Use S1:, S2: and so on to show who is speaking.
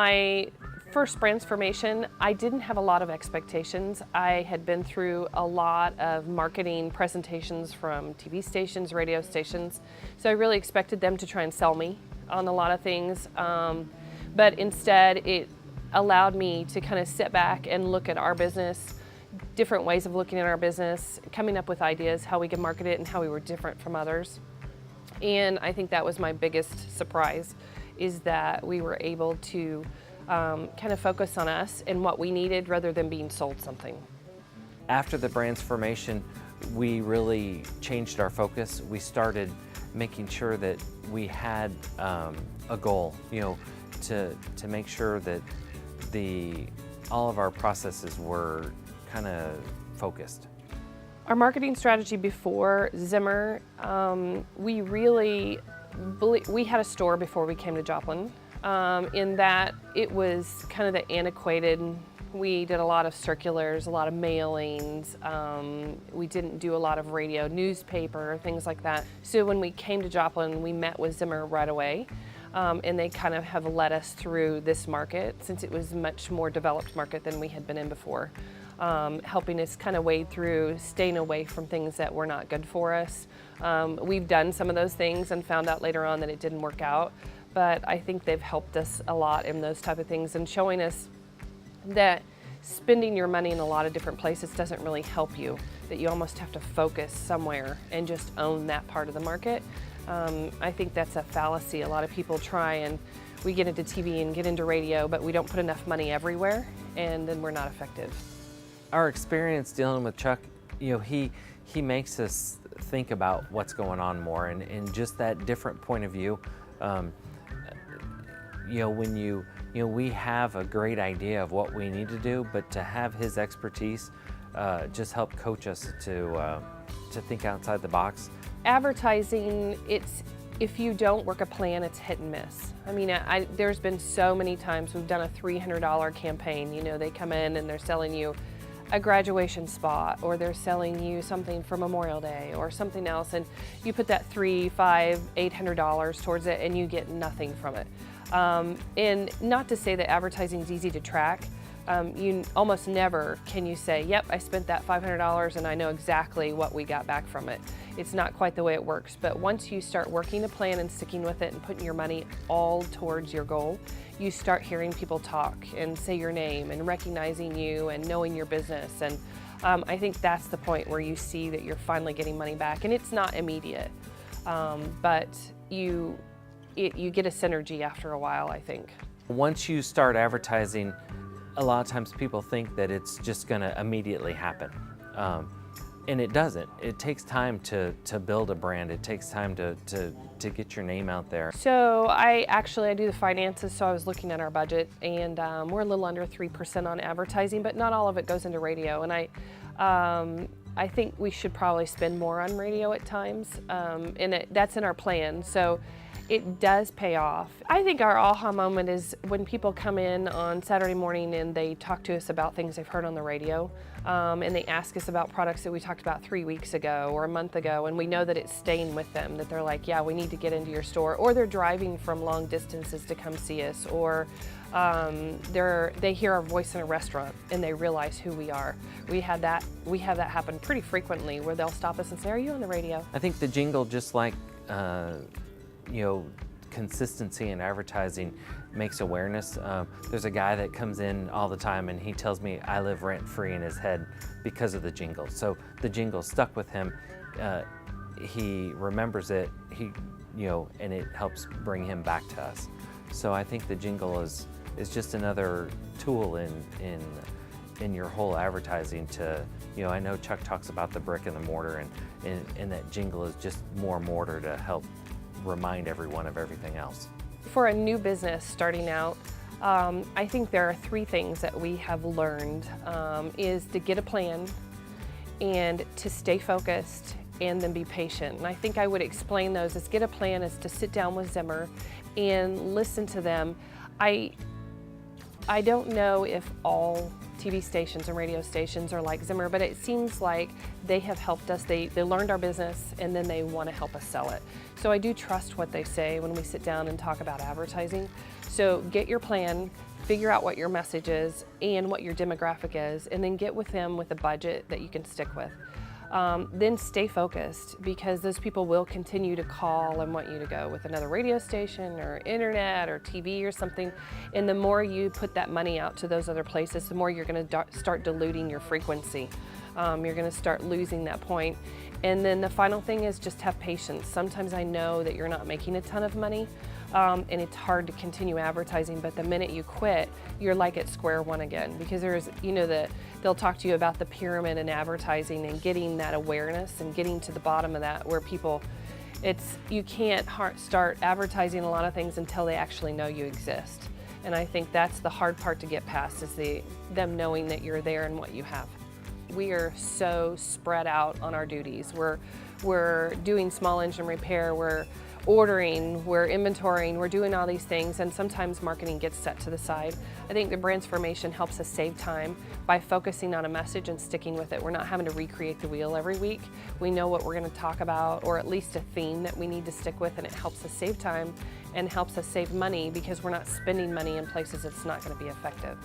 S1: My first BrandsFormation, I didn't have a lot of expectations. I had been through a lot of marketing presentations from TV stations, radio stations, so I really expected them to try and sell me on a lot of things, but instead it allowed me to kind of sit back and look at our business, different ways of looking at our business, coming up with ideas, how we could market it and how we were different from others. And I think that was my biggest surprise, is that we were able to kind of focus on us and what we needed rather than being sold something.
S2: After the BrandsFormation, we really changed our focus. We started making sure that we had a goal, to make sure that all of our processes were kind of focused.
S1: Our marketing strategy before Zimmer, we had a store before we came to Joplin. In that it was kind of the antiquated. We did a lot of circulars, a lot of mailings. We didn't do a lot of radio, newspaper, things like that. So when we came to Joplin, we met with Zimmer right away. And they kind of have led us through this market, since it was a much more developed market than we had been in before. Helping us kind of wade through, staying away from things that were not good for us. We've done some of those things and found out later on that it didn't work out. But I think they've helped us a lot in those type of things, and showing us that spending your money in a lot of different places doesn't really help you, that you almost have to focus somewhere and just own that part of the market. I think that's a fallacy. A lot of people try, and we get into TV and get into radio, but we don't put enough money everywhere, and then we're not effective.
S2: Our experience dealing with Chuck, he makes us think about what's going on more, and just that different point of view. When we have a great idea of what we need to do, but to have his expertise just help coach us to think outside the box.
S1: Advertising, if you don't work a plan, it's hit and miss. I mean, there's been so many times we've done a $300 campaign. They come in and they're selling you a graduation spot, or they're selling you something for Memorial Day or something else, and you put that $300, $500, $800 towards it and you get nothing from it. And not to say that advertising is easy to track. You almost never can you say, yep, I spent that $500 and I know exactly what we got back from it. It's not quite the way it works, but once you start working a plan and sticking with it and putting your money all towards your goal, you start hearing people talk and say your name and recognizing you and knowing your business. And I think that's the point where you see that you're finally getting money back. And it's not immediate, but you get a synergy after a while, I think.
S2: Once you start advertising, a lot of times people think that it's just going to immediately happen. And it doesn't. It takes time to build a brand. It takes time to get your name out there.
S1: So I do the finances, so I was looking at our budget, and we're a little under 3% on advertising, but not all of it goes into radio. And I think we should probably spend more on radio at times, and that's in our plan. So it does pay off. I think our aha moment is when people come in on Saturday morning and they talk to us about things they've heard on the radio, and they ask us about products that we talked about 3 weeks ago or a month ago, and we know that it's staying with them, that they're like, yeah, we need to get into your store, or they're driving from long distances to come see us, or they hear our voice in a restaurant and they realize who we are. We have that happen pretty frequently, where they'll stop us and say, are you on the radio?
S2: I think the jingle, just like consistency in advertising, makes awareness. There's a guy that comes in all the time and he tells me I live rent-free in his head because of the jingle. So the jingle stuck with him. He remembers it. And it helps bring him back to us. So I think the jingle is just another tool in your whole advertising to, I know Chuck talks about the brick and the mortar, and that jingle is just more mortar to help remind everyone of everything else.
S1: For a new business starting out, I think there are 3 things that we have learned, is to get a plan and to stay focused and then be patient. And I think I would explain those as get a plan is to sit down with Zimmer and listen to them. I don't know if all TV stations and radio stations are like Zimmer, but it seems like they have helped us. They learned our business and then they want to help us sell it. So I do trust what they say when we sit down and talk about advertising. So get your plan, figure out what your message is and what your demographic is, and then get with them with a budget that you can stick with. Then stay focused, because those people will continue to call and want you to go with another radio station or internet or TV or something. And the more you put that money out to those other places, the more you're going to start diluting your frequency. You're going to start losing that point. And then the final thing is just have patience. Sometimes I know that you're not making a ton of money, and it's hard to continue advertising, but the minute you quit, you're like at square one again, because there's, they'll talk to you about the pyramid in advertising and getting that awareness and getting to the bottom of that, where people, you can't start advertising a lot of things until they actually know you exist. And I think that's the hard part to get past, is them knowing that you're there and what you have. We are so spread out on our duties. We're doing small engine repair, we're ordering, we're inventorying, we're doing all these things, and sometimes marketing gets set to the side. I think the BrandsFormation helps us save time by focusing on a message and sticking with it. We're not having to recreate the wheel every week. We know what we're going to talk about, or at least a theme that we need to stick with, and it helps us save time and helps us save money, because we're not spending money in places it's not going to be effective.